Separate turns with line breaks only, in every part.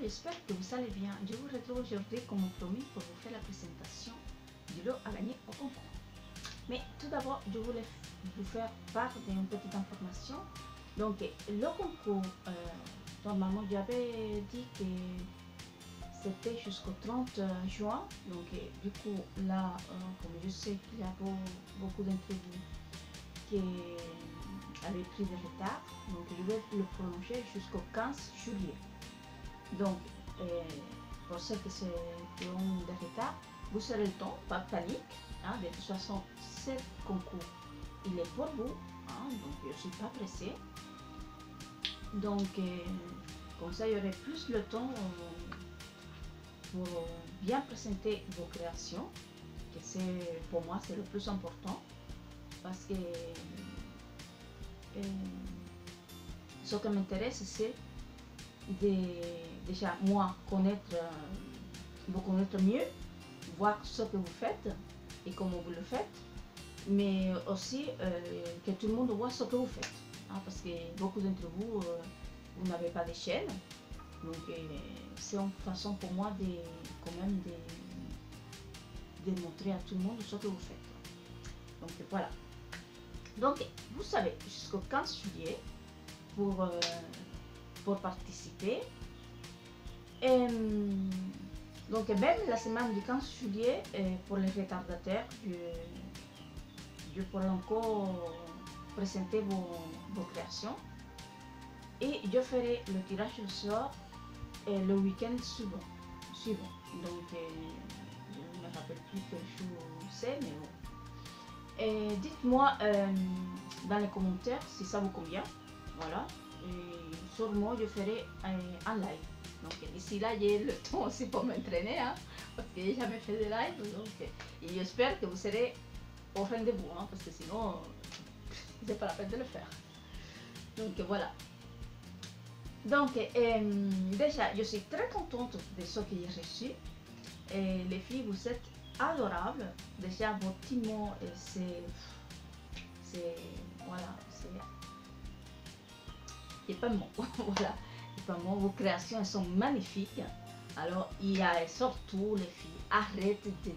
j'espère que vous allez bien. Je vous retrouve aujourd'hui comme promis pour vous faire la présentation du lot à gagner au concours. Mais tout d'abord, je voulais vous faire part d'une petite information. Donc, le concours, normalement, j'avais dit que c'était jusqu'au 30 juin. Donc, du coup, là, comme je sais qu'il y a beaucoup d'entre vous qui avaient pris de retard, donc je vais le prolonger jusqu'au 15 juillet. Donc, pour ceux qui ont des retards, vous aurez le temps, pas de panique. Hein, de toute façon, ce concours, il est pour vous. Hein, donc, je ne suis pas pressée. Donc, comme ça, il y aurait plus le temps pour bien présenter vos créations. Que c'est, pour moi, c'est le plus important. Parce que ce qui m'intéresse, c'est déjà moi vous connaître mieux, voir ce que vous faites et comment vous le faites, mais aussi que tout le monde voit ce que vous faites, hein, parce que beaucoup d'entre vous, vous n'avez pas de chaîne, donc c'est une façon pour moi quand même de montrer à tout le monde ce que vous faites. Donc voilà. Donc vous savez, jusqu'au 15 juillet pour participer. Et, donc même la semaine du 15 juillet, pour les retardataires, je pourrai encore présenter vos créations. Et je ferai le tirage au sort le week-end suivant. Donc je ne me rappelle plus quel jour c'est, mais bon. Et dites-moi dans les commentaires si ça vous convient. Voilà. Et sûrement je ferai un live. Donc d'ici là, j'ai le temps aussi pour m'entraîner, hein, parce que j'ai jamais fait de live. Donc, et j'espère que vous serez au rendez-vous, hein, parce que sinon, c'est pas la peine de le faire. Donc voilà. Donc déjà, je suis très contente de ce que j'ai reçu. Et les filles, vous êtes adorables. Déjà, vos petits mots, voilà, il n'y a pas de mots. Voilà. Vos créations elles sont magnifiques. Alors, il y a surtout les filles, arrêtez de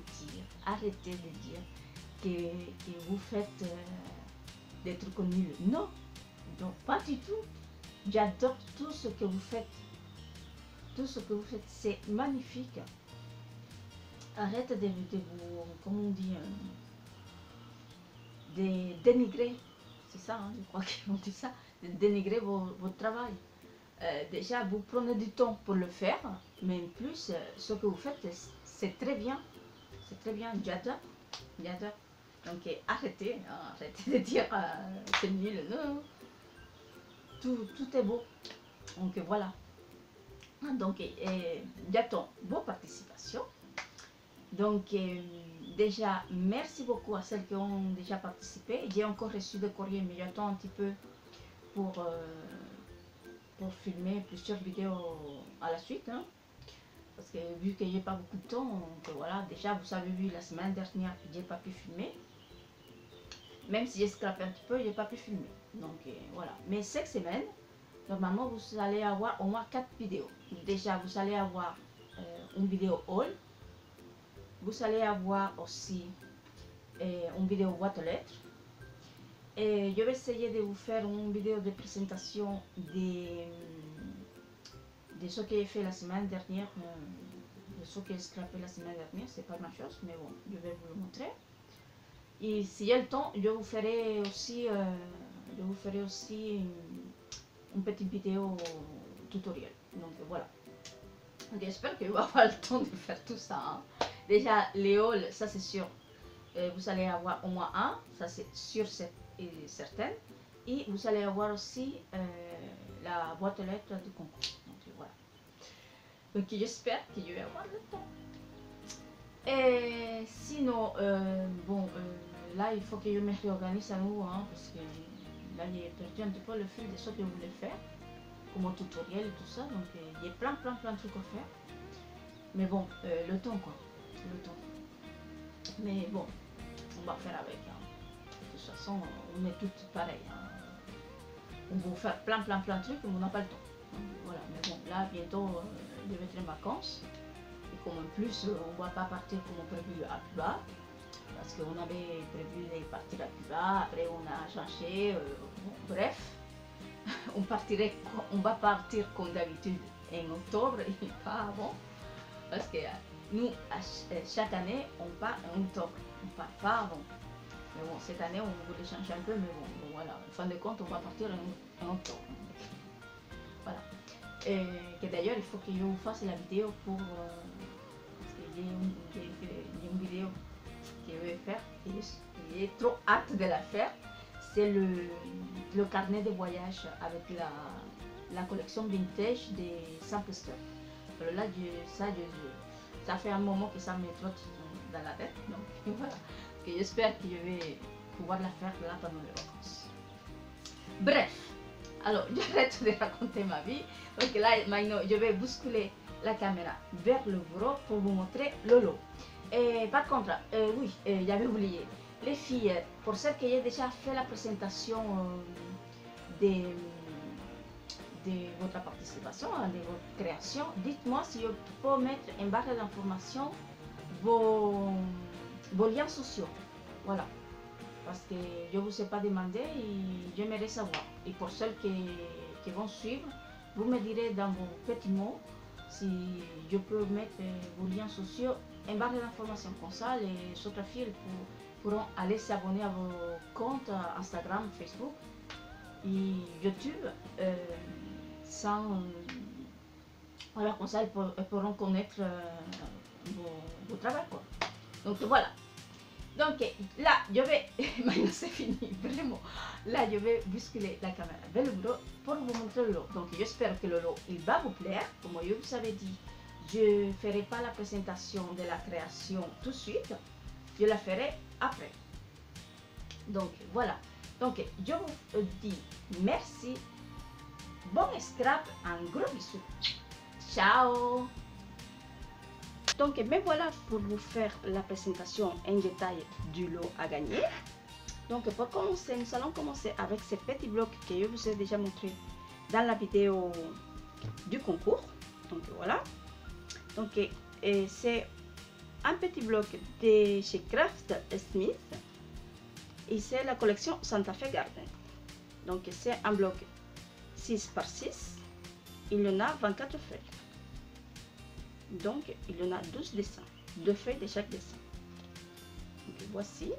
dire que vous faites des trucs nuls. Non, non, pas du tout. J'adore tout ce que vous faites. Tout ce que vous faites, c'est magnifique. Arrêtez de vous, comment on dit, de dénigrer. C'est ça, hein, je crois qu'on dit ça, de dénigrer votre travail. Déjà, vous prenez du temps pour le faire, mais en plus, ce que vous faites, c'est très bien. C'est très bien, j'adore. Donc, arrêtez de dire c'est nul. Non, tout est beau. Donc, voilà. Donc, j'attends vos participations. Donc, déjà, merci beaucoup à celles qui ont déjà participé. J'ai encore reçu des courriers, mais j'attends un petit peu pour filmer plusieurs vidéos à la suite, hein. Parce que vu que j'ai pas beaucoup de temps, donc voilà, déjà vous avez vu la semaine dernière que j'ai pas pu filmer, même si j'ai scrapé un petit peu, j'ai pas pu filmer, donc voilà. Mais cette semaine, normalement vous allez avoir au moins 4 vidéos. Déjà vous allez avoir une vidéo haul, vous allez avoir aussi une vidéo boîte aux lettres. Et je vais essayer de vous faire une vidéo de présentation de ce que j'ai fait la semaine dernière, de ce que j'ai scrapé la semaine dernière. C'est pas ma chose, mais bon, je vais vous le montrer. Et s'il y a le temps, je vous ferai aussi, une petite vidéo tutoriel. Donc voilà. J'espère que vous allez avoir le temps de faire tout ça, hein. Déjà, les hauls, ça c'est sûr. Vous allez avoir au moins un, ça c'est sûr et certain. Et vous allez avoir aussi la boîte aux lettres du concours. Donc voilà. Donc j'espère que je vais avoir le temps. Et sinon, là il faut que je me réorganise à nouveau, hein, parce que là j'ai perdu un petit peu le fil de ce que je voulais faire, comme un tutoriel et tout ça. Donc il y a plein de trucs à faire. Mais bon, le temps quoi. Le temps. Mais bon, on va faire avec, hein. De toute façon, on est toutes pareilles, hein. On va faire plein de trucs, mais on n'a pas le temps. Voilà, mais bon, là, bientôt, je vais être en vacances. Et comme en plus, on ne va pas partir comme prévu à Cuba, parce qu'on avait prévu de partir à Cuba, après on a changé, bon, bref, on va partir comme d'habitude en octobre et pas avant, parce que nous, chaque année, on part en octobre, on part pas avant. Mais bon, cette année, on voulait changer un peu, mais bon voilà, en fin de compte, on va partir en octobre. Voilà. Et que d'ailleurs, il faut que je vous fasse la vidéo pour... parce que j'ai une vidéo que je vais faire, et j'ai trop hâte de la faire. C'est le carnet de voyage avec la collection vintage des Simple Stuff. Alors là, ça fait un moment que ça me trotte dans la tête. Donc voilà, que j'espère que je vais pouvoir la faire là pendant les vacances. Bref, alors j'arrête de raconter ma vie. Donc là, maintenant, je vais bousculer la caméra vers le bureau pour vous montrer le lot. Et par contre, oui, j'avais oublié. Les filles, pour celles qui ont déjà fait la présentation de votre participation, de votre création, dites-moi si je peux mettre en barre d'informations vos liens sociaux. Voilà. Parce que je ne vous ai pas demandé et j'aimerais savoir. Et pour celles qui vont suivre, vous me direz dans vos petits mots si je peux mettre vos liens sociaux en barre d'informations. Comme ça, les autres filles pourront aller s'abonner à vos comptes Instagram, Facebook et YouTube sans... voilà, comme ça, elles pourront connaître vos travaux. Quoi. Donc voilà. Donc là, je vais, maintenant c'est fini, vraiment. Là, je vais bousculer la caméra vers le bureau pour vous montrer le lot. Donc j'espère que le lot, il va vous plaire. Comme je vous avais dit, je ne ferai pas la présentation de la création tout de suite. Je la ferai après. Donc voilà. Donc je vous dis merci. Bon scrap, un gros bisou. Ciao. Donc me voilà pour vous faire la présentation en détail du lot à gagner. Donc pour commencer, nous allons commencer avec ces petits blocs que je vous ai déjà montré dans la vidéo du concours. Donc voilà. Donc c'est un petit bloc de chez Craft Smith et c'est la collection Santa Fe Garden. Donc c'est un bloc 6 par 6. Il y en a 24 feuilles. Donc, il y en a 12 dessins, 2 feuilles de chaque dessin. Donc, voici.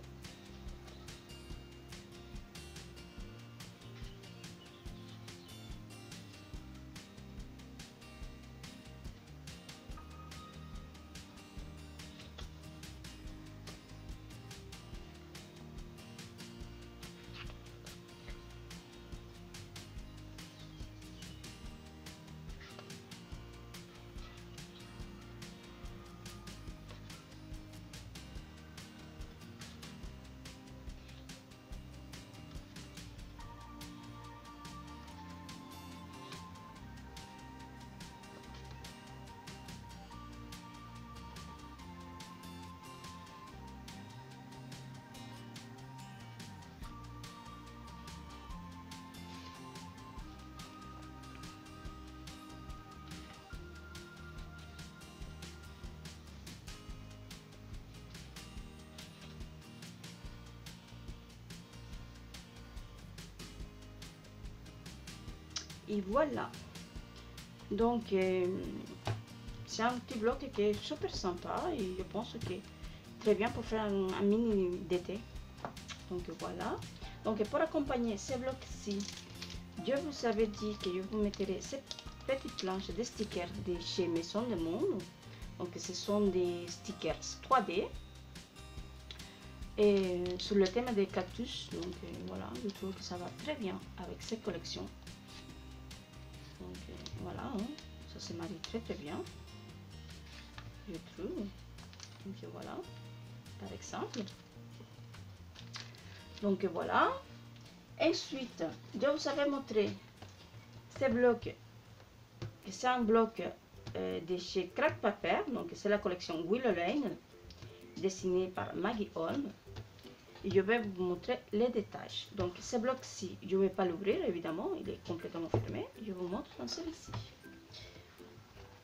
Et voilà. Donc, c'est un petit bloc qui est super sympa et je pense que très bien pour faire un mini d'été. Donc voilà. Donc pour accompagner ces blocs-ci, je vous avais dit que je vous mettrai cette petite planche de stickers de chez Maison du Monde. Donc ce sont des stickers 3D et sur le thème des cactus. Donc voilà, je trouve que ça va très bien avec cette collection. Donc voilà, hein, ça se marie très très bien, je trouve. Donc voilà, par exemple. Donc voilà. Ensuite, je vous avais montré ces blocs. C'est un bloc de chez Craft Paper. Donc c'est la collection Willow Lane, dessinée par Maggie Holm. et je vais vous montrer les détails. Donc ce bloc-ci, je ne vais pas l'ouvrir évidemment, il est complètement fermé. Je vous montre dans celui-ci.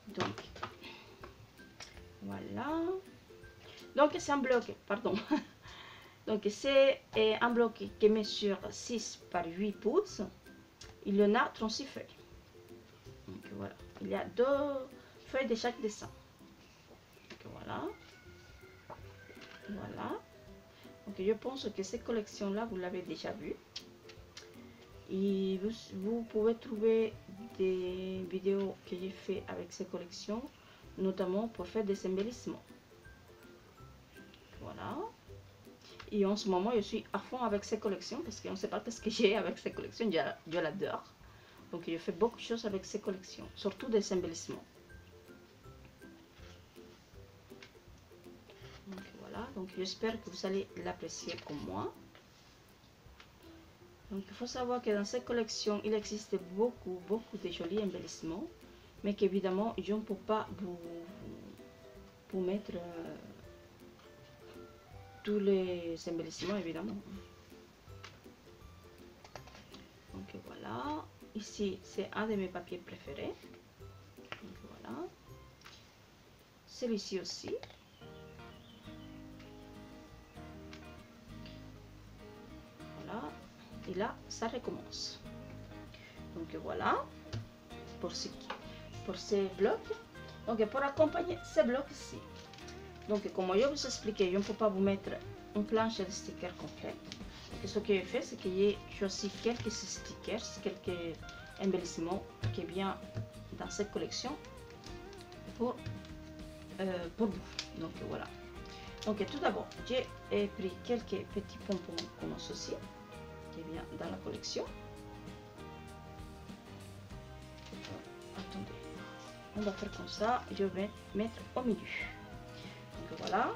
Donc voilà. Donc c'est un bloc, pardon. Donc c'est un bloc qui mesure 6 par 8 pouces. Il y en a 36 feuilles. Donc voilà, il y a 2 feuilles de chaque dessin. Donc voilà. Voilà. Donc je pense que cette collection-là, vous l'avez déjà vue. Et vous pouvez trouver des vidéos que j'ai fait avec ces collections, notamment pour faire des embellissements. Voilà. Et en ce moment, je suis à fond avec ces collections parce qu'on ne sait pas ce que j'ai avec ces collections. Je l'adore. Donc, je fais beaucoup de choses avec ces collections, surtout des embellissements. Donc, voilà. Donc, j'espère que vous allez l'apprécier comme moi. Donc, il faut savoir que dans cette collection, il existe beaucoup de jolis embellissements, mais qu'évidemment, je ne peux pas vous mettre tous les embellissements, évidemment. Donc voilà, ici c'est un de mes papiers préférés. Donc voilà, celui-ci aussi. Voilà, et là ça recommence. Donc voilà, pour ces blocs. Donc pour accompagner ces blocs-ci. Donc comme je vous expliquais, je ne peux pas vous mettre une planche de stickers complète. Donc ce que j'ai fait, c'est que j'ai choisi quelques stickers, quelques embellissements qui viennent dans cette collection pour vous. Donc voilà. Donc tout d'abord, j'ai pris quelques petits pompons comme ceci qui viennent dans la collection. Attendez, on va faire comme ça. Je vais mettre au milieu. Donc voilà.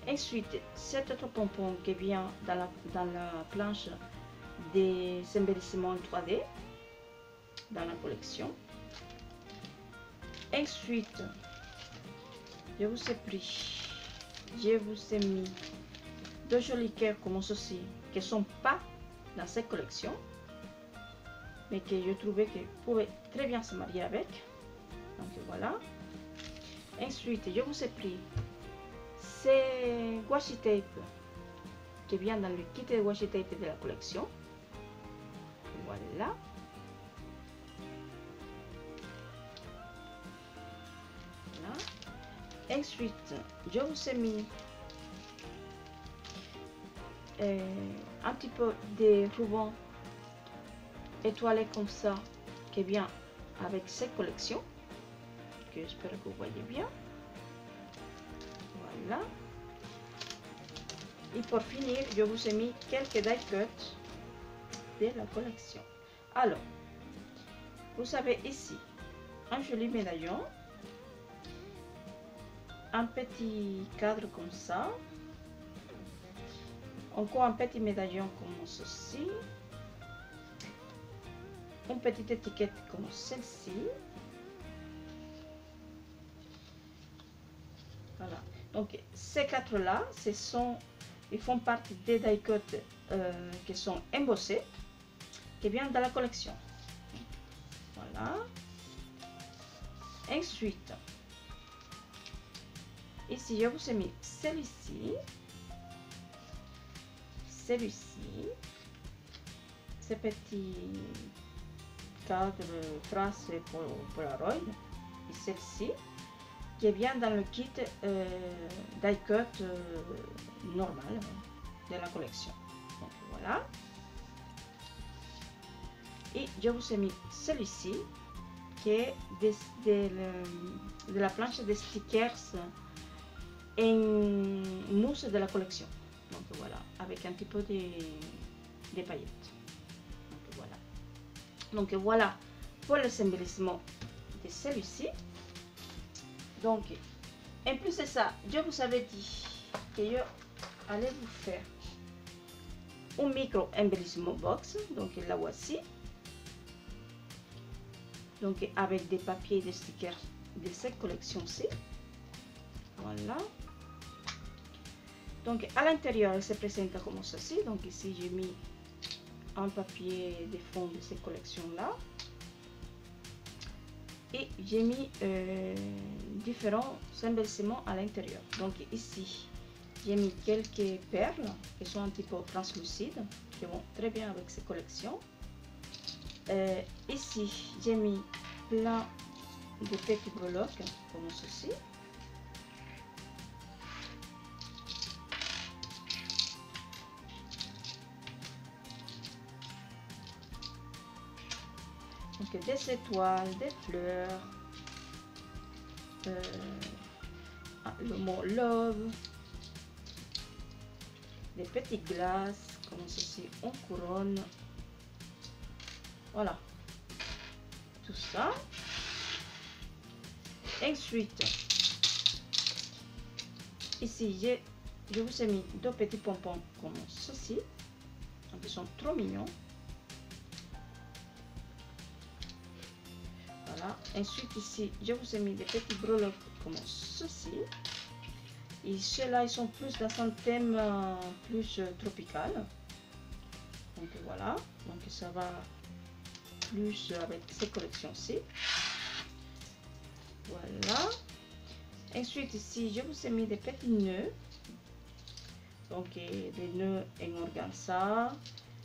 Ensuite, cet autre pompon qui vient dans la planche des embellissements 3D dans la collection. Ensuite, je vous ai mis 2 jolis cœurs comme ceci qui ne sont pas dans cette collection, mais que je trouvais qu'ils pouvaient très bien se marier avec. Donc voilà. Ensuite, je vous ai pris ces washi tape qui vient dans le kit de washi tape de la collection. Voilà. Voilà. Ensuite, je vous ai mis un petit peu de ruban étoilé comme ça qui vient avec cette collection, que j'espère que vous voyez bien. Voilà. Et pour finir, je vous ai mis quelques die cuts de la collection. Alors, vous avez ici un joli médaillon, un petit cadre comme ça, encore un petit médaillon comme ceci, une petite étiquette comme celle-ci. Voilà. Donc ces quatre là, ils font partie des die cuts qui sont embossés, qui viennent dans la collection. Voilà. Ensuite, ici je vous ai mis celui-ci, ce petit cadre trace pour Polaroid, et celle-ci qui vient dans le kit die cut normal de la collection. Donc voilà. Et je vous ai mis celui-ci qui est de la planche de stickers en mousse de la collection. Donc voilà, avec un petit peu de paillettes. Donc voilà. Donc voilà pour les embellissements de celui-ci. Donc, en plus de ça, je vous avais dit que je allais vous faire un micro embellissement box. Donc la voici. Donc avec des papiers de stickers de cette collection-ci. Voilà. Donc à l'intérieur, elle se présente comme ceci. Donc ici, j'ai mis un papier de fond de ces collections-là. Et j'ai mis différents embellissements à l'intérieur. Donc ici, j'ai mis quelques perles qui sont un petit peu translucides, qui vont très bien avec ces collections. Ici, j'ai mis plein de petits breloques comme ceci. Donc des étoiles, des fleurs, le mot love, des petites glaces comme ceci en couronne. Voilà, tout ça. Ensuite, ici, je vous ai mis deux petits pompons comme ceci. Donc, ils sont trop mignons. Voilà. Ensuite, ici, je vous ai mis des petits breloques comme ceci. Et ceux-là, ils sont plus dans un thème plus tropical. Donc voilà. Donc ça va plus avec ces collections-ci. Voilà. Ensuite, ici, je vous ai mis des petits nœuds. Donc des nœuds en organza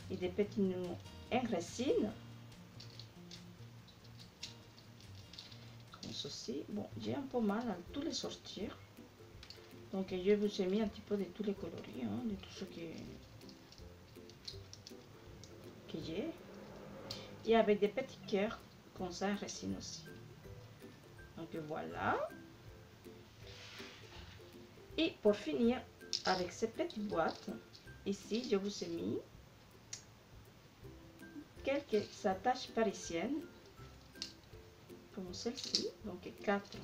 et des petits nœuds en résine. Comme ceci. Bon, j'ai un peu mal à tous les sortir. Donc je vous ai mis un petit peu de tous les coloris, hein, de tout ce que j'ai. Et avec des petits cœurs comme ça en résine aussi. Donc voilà. Et pour finir avec ces petites boîtes, ici je vous ai mis quelques attaches parisiennes comme celle-ci, donc 4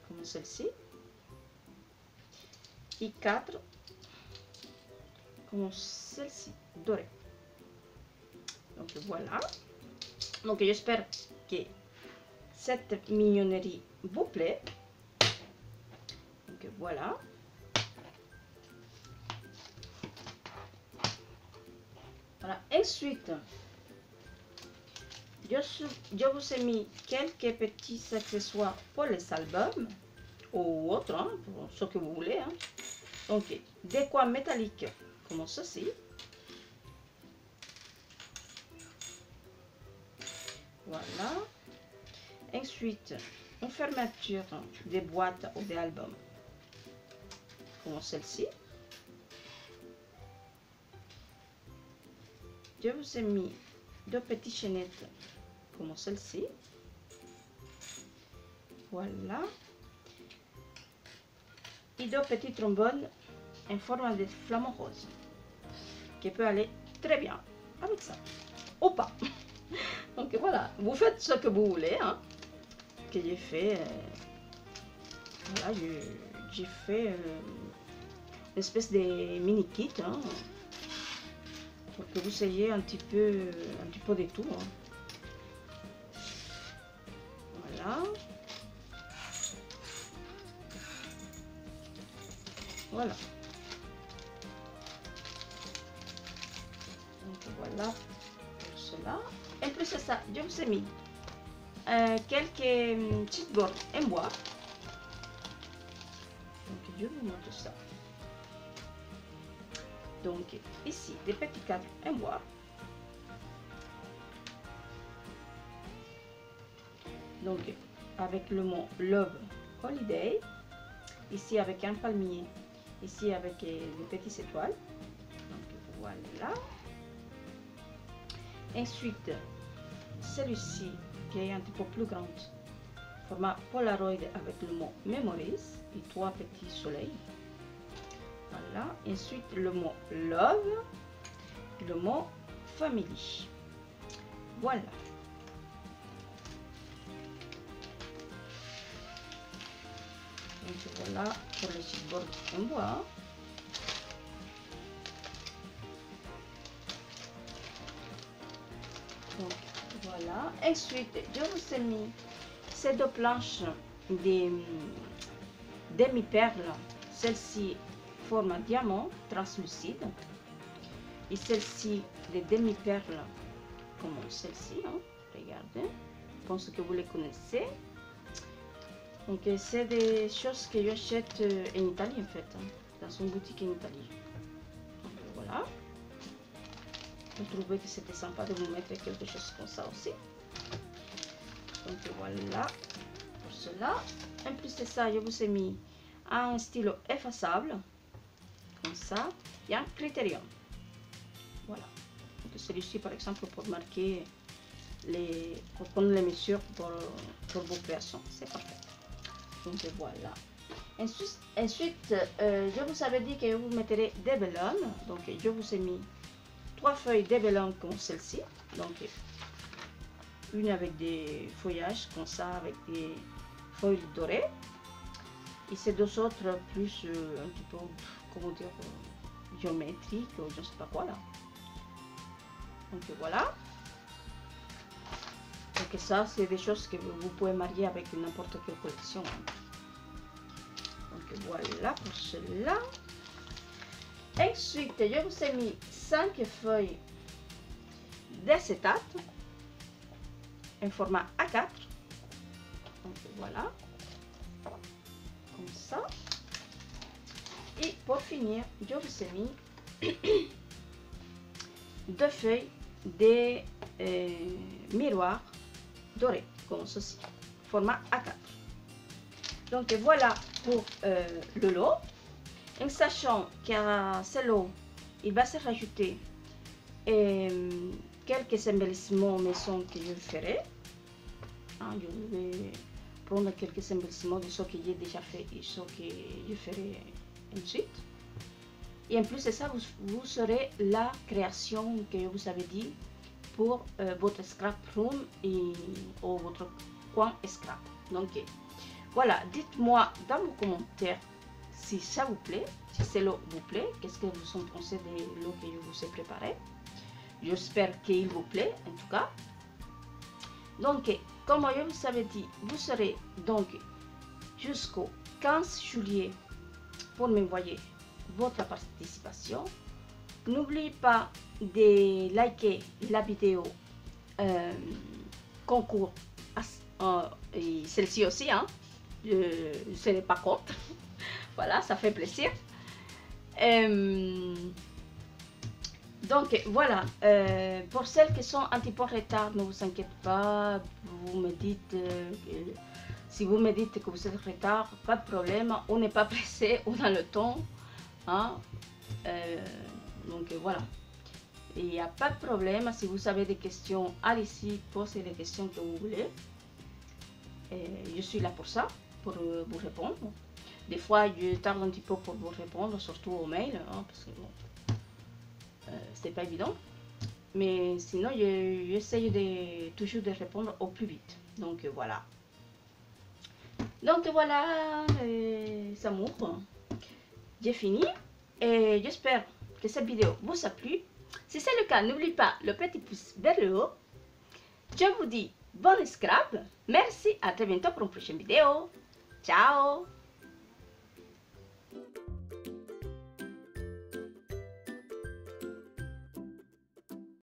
comme celle-ci et 4 comme celle-ci dorée. Donc voilà. Donc j'espère que cette mignonnerie vous plaît. Donc voilà. Voilà. Ensuite, je vous ai mis quelques petits accessoires pour les albums ou autres, hein, pour ce que vous voulez. Hein. Donc des coins métalliques comme ceci. Voilà. Ensuite, une fermeture des boîtes ou des albums comme celle-ci. Je vous ai mis deux petites chaînettes comme celle-ci. Voilà. Et deux petits trombones en forme de flamant rose qui peut aller très bien avec ça ou pas. Donc voilà, vous faites ce que vous voulez, hein, que j'ai fait. Voilà, j'ai fait une espèce de mini kit, hein, pour que vous ayez un petit peu de tout. Hein. Voilà. Voilà. Donc voilà pour cela. En plus de ça, je vous ai mis quelques petites bornes en bois. Donc je vous montre ça. Donc ici, des petits cadres en bois. Donc avec le mot Love Holiday. Ici avec un palmier. Ici avec des petites étoiles. Donc voilà. Ensuite, celui-ci qui est un petit peu plus grand, format Polaroid avec le mot Memories et 3 petits soleils. Voilà. Ensuite, le mot Love, le mot Family. Voilà. Donc voilà pour les chipboards en bois. Donc voilà. Ensuite, je vous ai mis ces deux planches des demi-perles. Celle-ci format diamant translucide. Et celle-ci, des demi-perles, comme celle-ci, hein. Regardez, je pense que vous les connaissez. Donc c'est des choses que j'achète en Italie en fait, hein, dans une boutique en Italie. Donc, voilà. Je trouvais que c'était sympa de vous mettre quelque chose comme ça aussi. Donc voilà pour cela. En plus de ça, je vous ai mis un stylo effaçable, comme ça, et un critérium. Voilà. Donc celui-ci par exemple pour marquer pour prendre les mesures pour vos créations. C'est parfait. Donc voilà. Ensuite, je vous avais dit que je vous mettrai des vélons. Donc je vous ai mis 3 feuilles de vélon comme celle-ci. Donc une avec des feuillages comme ça, avec des feuilles dorées. Et ces deux autres plus un petit peu, comment dire, géométriques, je ne sais pas quoi là. Donc voilà. Donc ça, c'est des choses que vous pouvez marier avec n'importe quelle collection. Donc voilà pour cela. Ensuite, je vous ai mis 5 feuilles d'acétate en format A4. Donc voilà. Comme ça. Et pour finir, je vous ai mis 2 feuilles de miroirs dorés, comme ceci, format A4. Donc voilà pour le lot. En sachant qu'à ce lot, il va se rajouter quelques embellissements maison que je ferai. Hein, je vais prendre quelques embellissements de ce que j'ai déjà fait et ce que je ferai ensuite. Et en plus de ça, vous aurez la création que je vous avais dit pour votre scrap room ou votre coin scrap. Donc voilà, dites-moi dans vos commentaires si ça vous plaît, si ce lot vous plaît, qu'est-ce que vous en pensez des lots que je vous ai préparés. J'espère qu'il vous plaît en tout cas. Donc comme je vous avais dit, vous serez donc jusqu'au 15 juillet pour m'envoyer votre participation. N'oubliez pas de liker la vidéo concours, et celle-ci aussi, hein. Je ne serai pas contre. Voilà, ça fait plaisir. Donc voilà, pour celles qui sont un petit peu en retard, ne vous inquiétez pas. Vous me dites si vous me dites que vous êtes en retard, pas de problème. On n'est pas pressé, on a le temps, hein. Donc voilà, il n'y a pas de problème. Si vous avez des questions, allez-y, posez les questions que vous voulez. Je suis là pour ça, pour vous répondre. Des fois, je tarde un petit peu pour vous répondre, surtout aux mails, hein, parce que bon, c'est pas évident. Mais sinon, j'essaye toujours de répondre au plus vite. Donc voilà. Donc voilà, les amours, j'ai fini. Et j'espère que cette vidéo vous a plu. Si c'est le cas, n'oubliez pas le petit pouce vers le haut. Je vous dis bon scrap. Merci, à très bientôt pour une prochaine vidéo. Ciao!